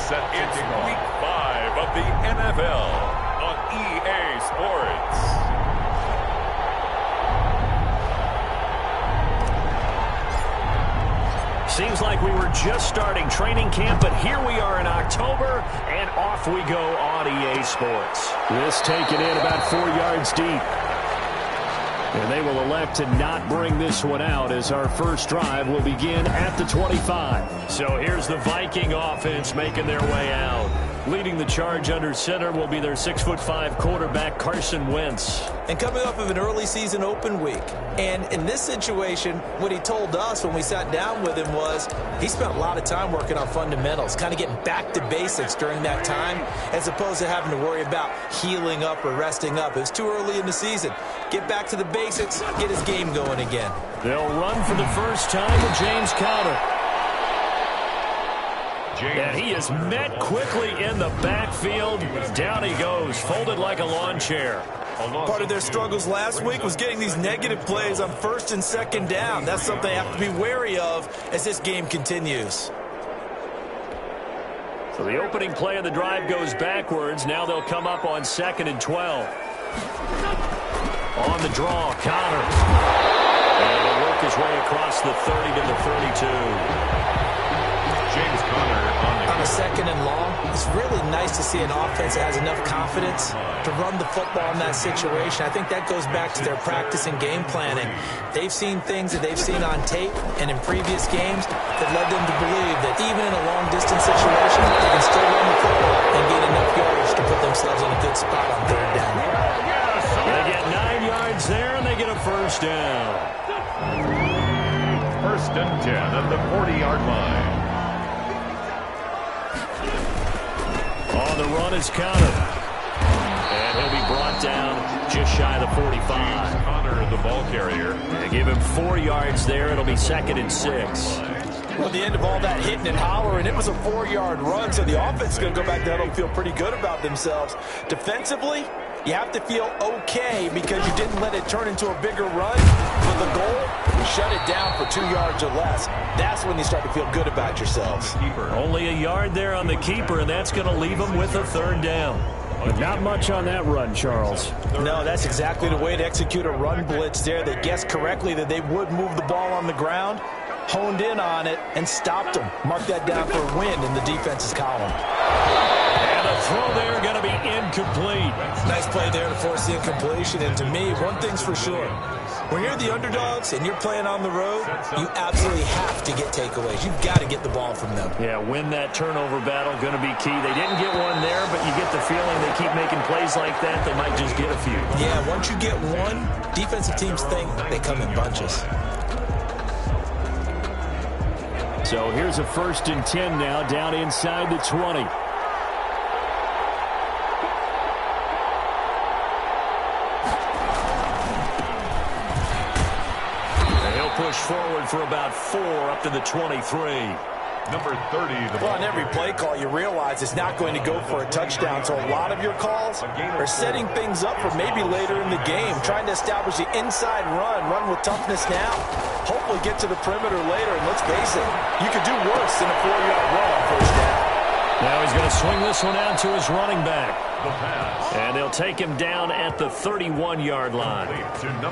set it's week 5 of the NFL on EA Sports. Seems like we were just starting training camp, but here we are in October, and off we go on EA Sports. This taken in about 4 yards deep. And they will elect to not bring this one out as our first drive will begin at the 25. So here's the Viking offense making their way out. Leading the charge under center will be their 6'5" quarterback, Carson Wentz. And coming off of an early season open week. And in this situation, what he told us when we sat down with him was he spent a lot of time working on fundamentals, kind of getting back to basics during that time, as opposed to having to worry about healing up or resting up. It was too early in the season. Get back to the basics, get his game going again. They'll run for the first time with James Conner. And he is met quickly in the backfield. Down he goes, folded like a lawn chair. Part of their struggles last week was getting these negative plays on first and second down. That's something they have to be wary of as this game continues. So the opening play of the drive goes backwards. Now they'll come up on 2nd and 12. On the draw, Conner. And he'll work his way across the 30 to the 32. James Conner on a 2nd and long. It's really nice to see an offense that has enough confidence to run the football in that situation. I think that goes back to their practice and game planning. They've seen things that they've seen on tape and in previous games that led them to believe that even in a long-distance situation, they can still run the football and gain enough yardage to put themselves in a good spot on 3rd down. They get 9 yards there, and they get a first down. 1st and 10 at the 40-yard line. On the run is Conner. And he'll be brought down just shy of the 45. Conner, the ball carrier. They give him 4 yards there. It'll be 2nd and 6. Well, at the end of all that hitting and hollering, it was a 4-yard run, so the offense is going to go back there and feel pretty good about themselves. Defensively, you have to feel okay because you didn't let it turn into a bigger run. For the goal, you shut it down for 2 yards or less. That's when you start to feel good about yourselves. Only a yard there on the keeper, and that's going to leave them with a 3rd down. But not much on that run, Charles. No, that's exactly the way to execute a run blitz there. They guessed correctly that they would move the ball on the ground, honed in on it, and stopped them. Mark that down for a win in the defense's column. And a throw there going to be incomplete. Nice play there to force the incompletion. And to me, one thing's for sure. When you're the underdogs and you're playing on the road, you absolutely have to get takeaways. You've got to get the ball from them. Yeah, win that turnover battle, going to be key. They didn't get one there, but you get the feeling they keep making plays like that, they might just get a few. Yeah, once you get one, defensive teams think they come in bunches. So here's a 1st and 10 now, down inside the 20. Push forward for about 4 up to the 23. Number 30. Well, on every play call, you realize it's not going to go for a touchdown. So a lot of your calls are setting things up for maybe later in the game, trying to establish the inside run with toughness now, hopefully get to the perimeter later. And let's face it, you could do worse than a 4-yard run on 1st down. Now he's going to swing this one out to his running back. And they'll take him down at the 31-yard line.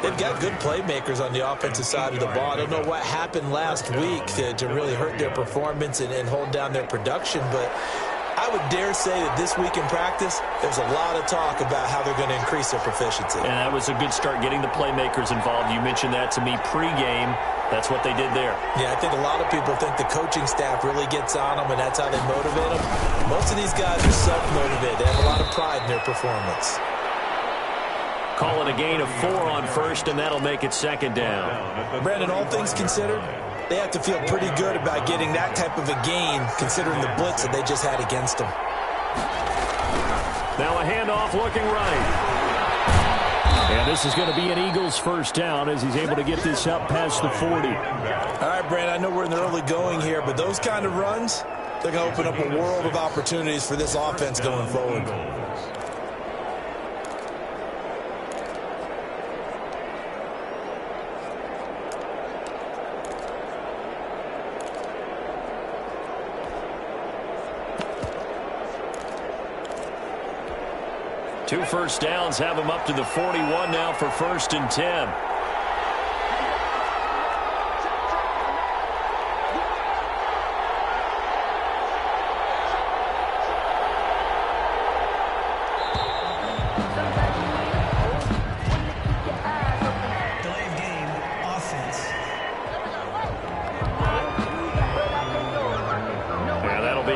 They've got good playmakers on the offensive side of the ball. I don't know what happened last week to really hurt their performance and hold down their production, but I would dare say that this week in practice, there's a lot of talk about how they're going to increase their proficiency. And that was a good start getting the playmakers involved. You mentioned that to me pregame. That's what they did there. Yeah, I think a lot of people think the coaching staff really gets on them, and that's how they motivate them. Most of these guys are self-motivated. They have a lot of pride in their performance. Call it a gain of 4 on 1st, and that'll make it 2nd down. Brandon, all things considered, they have to feel pretty good about getting that type of a gain, considering the blitz that they just had against them. Now a handoff looking right. And this is going to be an Eagles 1st down as he's able to get this up past the 40. All right, Brandon, I know we're in the early going here, but those kind of runs, they're going to open up a world of opportunities for this offense going forward. 2 first downs have him up to the 41 now for 1st and 10.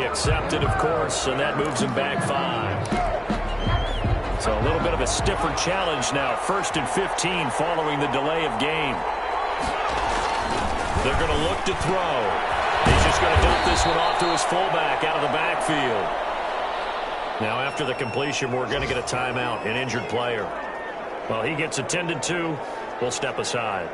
Accepted, of course, and that moves him back 5. So a little bit of a stiffer challenge now. 1st and 15 following the delay of game. They're going to look to throw. He's just going to dump this one off to his fullback out of the backfield. Now after the completion, we're going to get a timeout, an injured player. Well, he gets attended to. We'll step aside.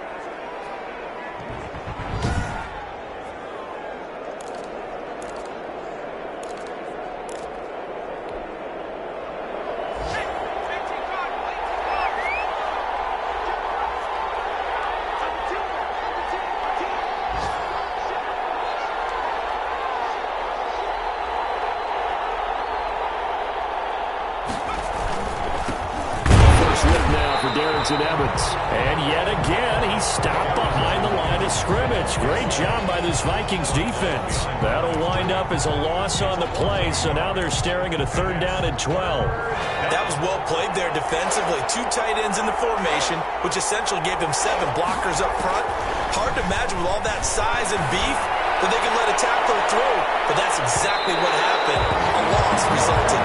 And yet again, he stopped behind the line of scrimmage. Great job by this Vikings defense. That'll wind up as a loss on the play, so now they're staring at a 3rd down and 12. That was well played there defensively. 2 tight ends in the formation, which essentially gave him 7 blockers up front. Hard to imagine with all that size and beef that they could let a tackler through, but that's exactly what happened. A loss resulted.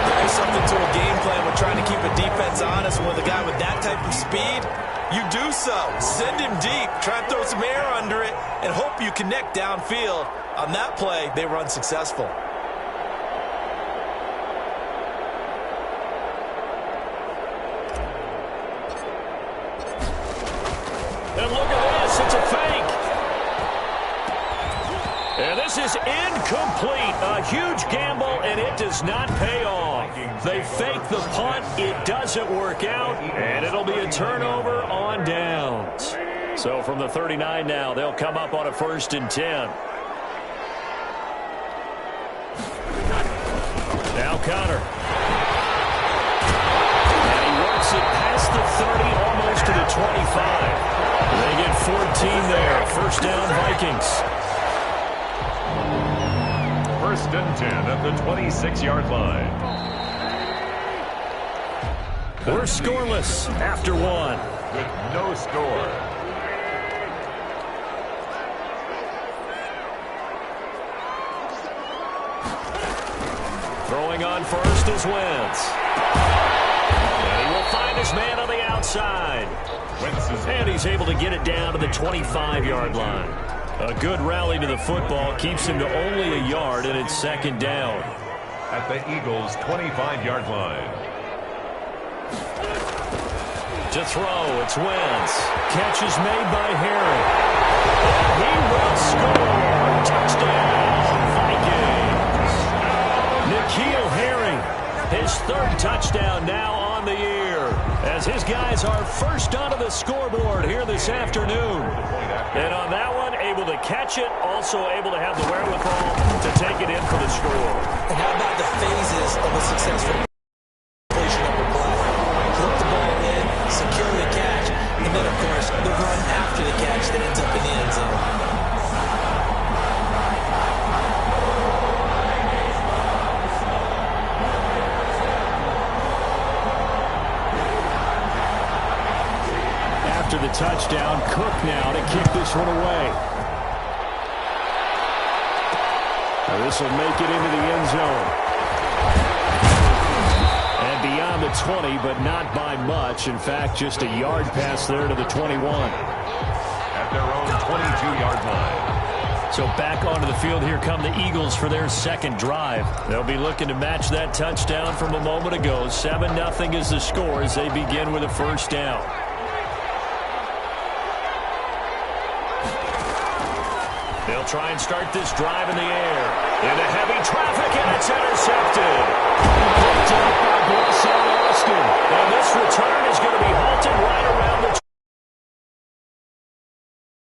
There is something to a game plan with trying to keep a defense honest, and with a guy with that type of speed, you do so. Send him deep, try and throw some air under it, and hope you connect downfield. On that play, they were unsuccessful. And look at this, it's a fake. And this is incomplete. A huge gamble, and it does not pay off. They fake the punt. It doesn't work out, and it'll be a turnover on downs. So from the 39 now, they'll come up on a 1st and 10. Now Connor. And he works it past the 30, almost to the 25. They get 14 there. 1st down, Vikings. 1st and 10 at the 26-yard line. We're scoreless after 1. With no score. Throwing on first is Wentz. And he will find his man on the outside. And he's able to get it down to the 25-yard line. A good rally to the football keeps him to only a yard, and it's 2nd down. At the Eagles' 25-yard line. To throw, it's Wentz. Catch is made by Harry. And he will score. Touchdown, Vikings. N'Keal Harry, his 3rd touchdown now on the year, as his guys are first onto the scoreboard here this afternoon. And on that one, able to catch it, also able to have the wherewithal to take it in for the score. And how about the phases of a successful completion of a play? Flip the ball in, secure the catch, and then, of course, the run after the catch that ends up in the end zone. After the touchdown, Cook now to kick this one away. Now this will make it into the end zone. And beyond the 20, but not by much. In fact, just a yard pass there to the 21. At their own 22-yard line. So back onto the field, here come the Eagles for their 2nd drive. They'll be looking to match that touchdown from a moment ago. 7-0 is the score as they begin with a 1st down. They'll try and start this drive in the air. Into heavy traffic.